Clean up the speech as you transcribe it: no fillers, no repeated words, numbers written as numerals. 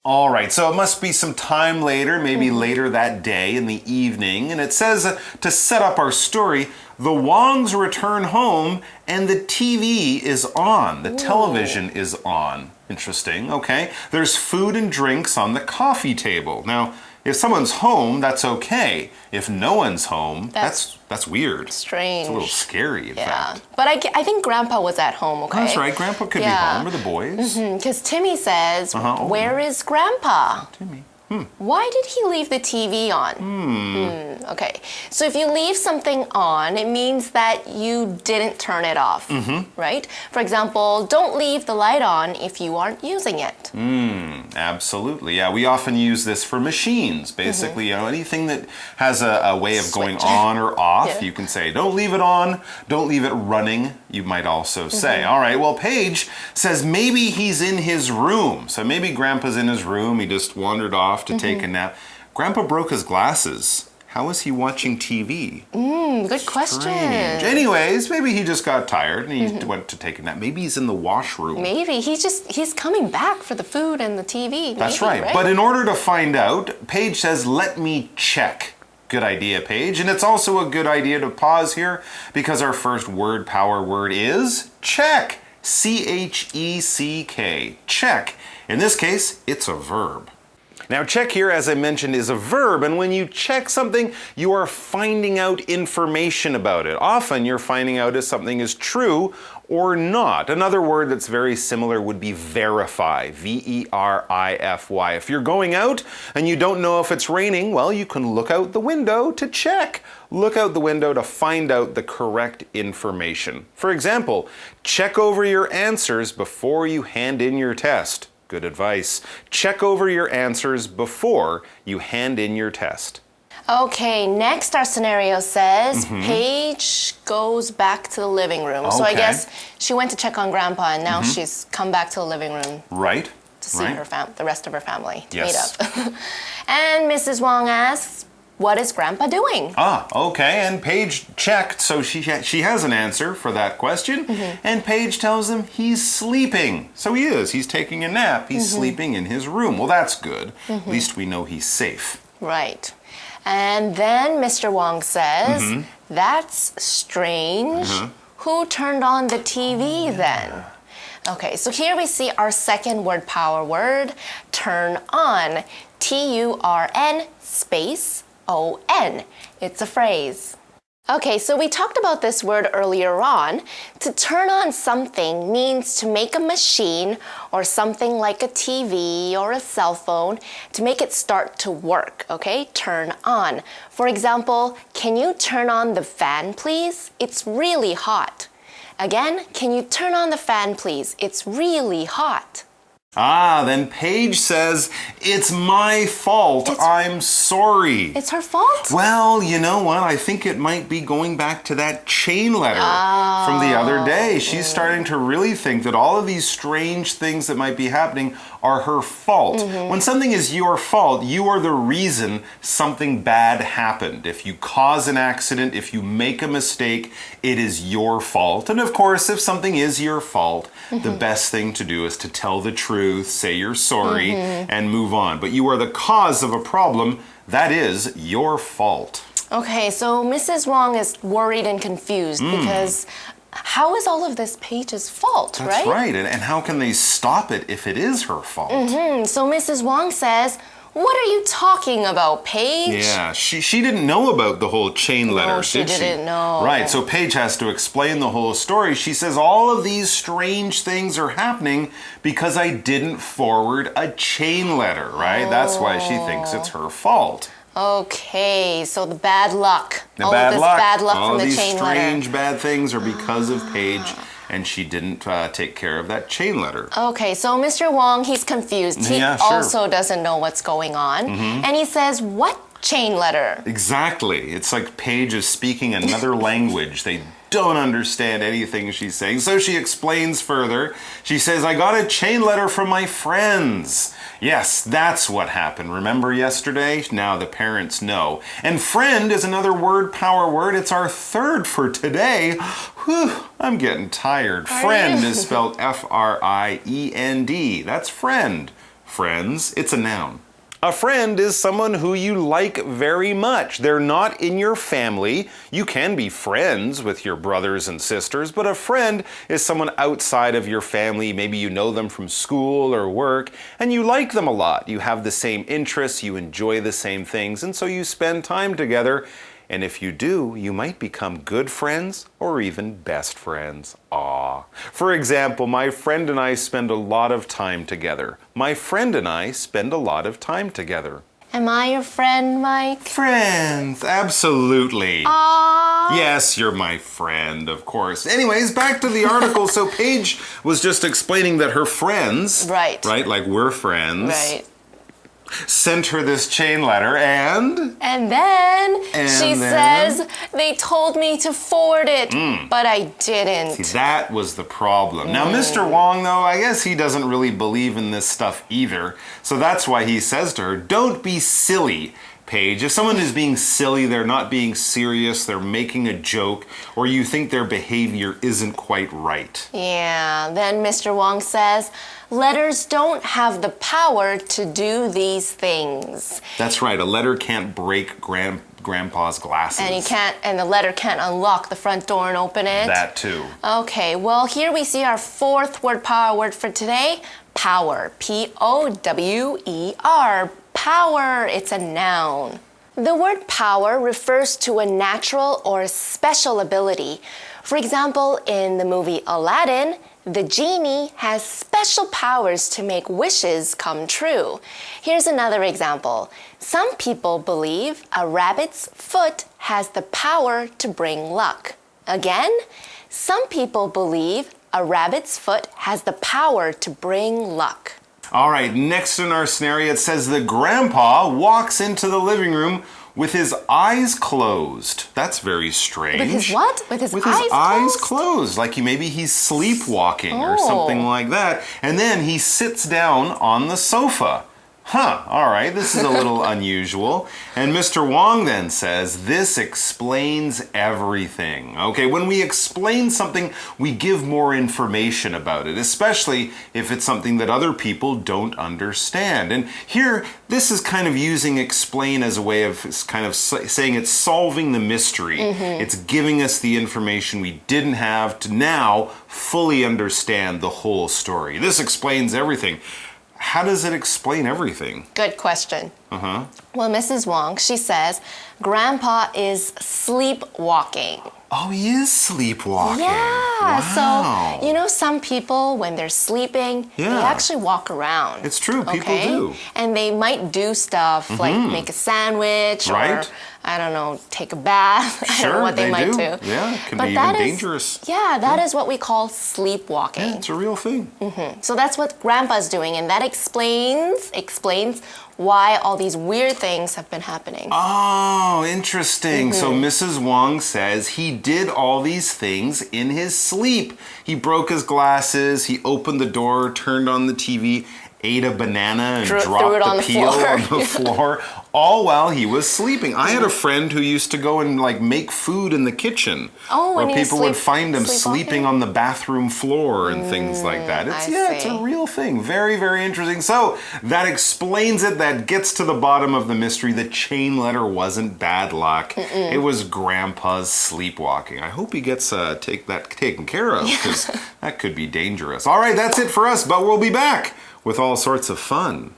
All right, so it must be some time later, maybe later that day in the evening, and it says to set up our story, the Wongs return home and the TV is on. The television is on. Interesting, okay. There's food and drinks on the coffee table. Now, if someone's home, that's okay. If no one's home, that's weird. Strange. It's a little scary, in fact. But I think Grandpa was at home, okay? That's right. Grandpa could be home with the boys. Because Timmy says, where is Grandpa? Timmy. Why did he leave the TV on? Okay, so if you leave something on, it means that you didn't turn it off, right? For example, don't leave the light on if you aren't using it. Absolutely, yeah. We often use this for machines. Basically, you know, anything that has a way of going on or off, you can say, don't leave it on, don't leave it running. You might also say, all right, well, Paige says maybe he's in his room. So maybe Grandpa's in his room, he just wandered off to take a nap. Grandpa broke his glasses. How is he watching TV? Good question. Strange. Anyways, maybe he just got tired and he went to take a nap. Maybe he's in the washroom. Maybe he's coming back for the food and the TV. That's maybe, right. But in order to find out, Paige says, let me check. Good idea, Paige. And it's also a good idea to pause here because our first word power word is check. C-H-E-C-K. Check. In this case, it's a verb. Now, check here, as I mentioned, is a verb, and when you check something, you are finding out information about it. Often, you're finding out if something is true or not. Another word that's very similar would be verify, V-E-R-I-F-Y. If you're going out and you don't know if it's raining, well, you can look out the window to check. Look out the window to find out the correct information. For example, check over your answers before you hand in your test. Good advice. Check over your answers before you hand in your test. Okay, next our scenario says Paige goes back to the living room. So I guess she went to check on Grandpa and now she's come back to the living room. Right. To see the rest of her family to meet Yes. up. And Mrs. Wong asks, what is Grandpa doing? Okay, and Paige checked, so she has an answer for that question, and Paige tells him he's sleeping. So he is, he's taking a nap, he's sleeping in his room. Well, that's good. At least we know he's safe. Right. And then Mr. Wong says, that's strange. Who turned on the TV then? Okay, so here we see our second word power word, turn on. T-U-R-N space O-N. It's a phrase. Okay, so we talked about this word earlier on. To turn on something means to make a machine or something like a TV or a cell phone to make it start to work, okay? Turn on. For example, can you turn on the fan, please? It's really hot. Again, can you turn on the fan, please? It's really hot. Then Paige says, it's my fault. I'm sorry. It's her fault? Well, you know what? I think it might be going back to that chain letter from the other day. She's starting to really think that all of these strange things that might be happening are her fault. When something is your fault, you are the reason something bad happened. If you cause an accident, if you make a mistake, it is your fault. And of course, if something is your fault, the best thing to do is to tell the truth, say you're sorry, and move on. But you are the cause of a problem. That is your fault. Okay, so Mrs. Wong is worried and confused because how is all of this Paige's fault, right? That's right. And how can they stop it if it is her fault? So Mrs. Wong says, what are you talking about, Paige? Yeah, she didn't know about the whole chain letter, she did she? didn't know. Right, so Paige has to explain the whole story. She says, all of these strange things are happening because I didn't forward a chain letter, right? That's why she thinks it's her fault. Okay, so the bad luck. All of this bad luck all from the these chain letter. strange bad things are because of Paige, and she didn't take care of that chain letter. Okay, so Mr. Wong, he's confused. He also doesn't know what's going on. And he says, what chain letter? Exactly. It's like Paige is speaking another language. They don't understand anything she's saying. So she explains further. She says, I got a chain letter from my friends. Yes, that's what happened. Remember yesterday? Now the parents know. And friend is another word power word. It's our third for today. Whew, I'm getting tired. Friend is spelled F-R-I-E-N-D. That's friend. friends, it's a noun. A friend is someone who you like very much. They're not in your family. You can be friends with your brothers and sisters, but a friend is someone outside of your family. Maybe you know them from school or work, and you like them a lot. You have the same interests, you enjoy the same things, and so you spend time together. And if you do, you might become good friends or even best friends. Aw. For example, my friend and I spend a lot of time together. My friend and I spend a lot of time together. Am I your friend, Mike? Friends, absolutely. Aww. Yes, you're my friend, of course. Anyways, back to the article. So Paige was just explaining that her friends, right, like we're friends, right, sent her this chain letter and then she says they told me to forward it, but I didn't. See, that was the problem. Now, Mr. Wong, though, I guess he doesn't really believe in this stuff either. So that's why he says to her, don't be silly, Paige. If someone is being silly, they're not being serious, they're making a joke, or you think their behavior isn't quite right. Yeah, then Mr. Wong says, letters don't have the power to do these things. That's right. A letter can't break Grandpa's glasses. And the letter can't unlock the front door and open it. That too. Okay, well, here we see our fourth power word for today, power. P-O-W-E-R. Power, it's a noun. The word power refers to a natural or special ability. For example, in the movie Aladdin, the genie has special powers to make wishes come true. Here's another example. Some people believe a rabbit's foot has the power to bring luck. Again, some people believe a rabbit's foot has the power to bring luck. All right, next in our scenario, it says that Grandpa walks into the living room with his eyes closed. That's very strange. With his what? With his eyes closed. Like maybe he's sleepwalking or something like that. And then he sits down on the sofa. Huh, all right, this is a little unusual. And Mr. Wong then says, this explains everything. Okay, when we explain something, we give more information about it, especially if it's something that other people don't understand. And here, this is kind of using explain as a way of kind of saying it's solving the mystery. It's giving us the information we didn't have to now fully understand the whole story. This explains everything. How does it explain everything? Good question. Well, Mrs. Wong, she says, Grandpa is sleepwalking. Oh, he is sleepwalking. Yeah. Wow. So, you know, some people, when they're sleeping, they actually walk around. It's true. People do. And they might do stuff like make a sandwich or, I don't know, take a bath. I don't know what they might do. Yeah, it can be even dangerous. Yeah, that is what we call sleepwalking. Yeah, it's a real thing. So that's what Grandpa's doing, and that explains why all these weird things have been happening. Oh, interesting. So Mrs. Wong says he did all these things in his sleep. He broke his glasses, he opened the door, turned on the TV, ate a banana and dropped the peel on the floor, all while he was sleeping. I had a friend who used to go and like make food in the kitchen. Or people would find him sleeping on the bathroom floor and things like that. It's a real thing. Very, very interesting. So that explains it. That gets to the bottom of the mystery. The chain letter wasn't bad luck. It was Grandpa's sleepwalking. I hope he gets taken care of, because that could be dangerous. All right, that's it for us, but we'll be back with all sorts of fun.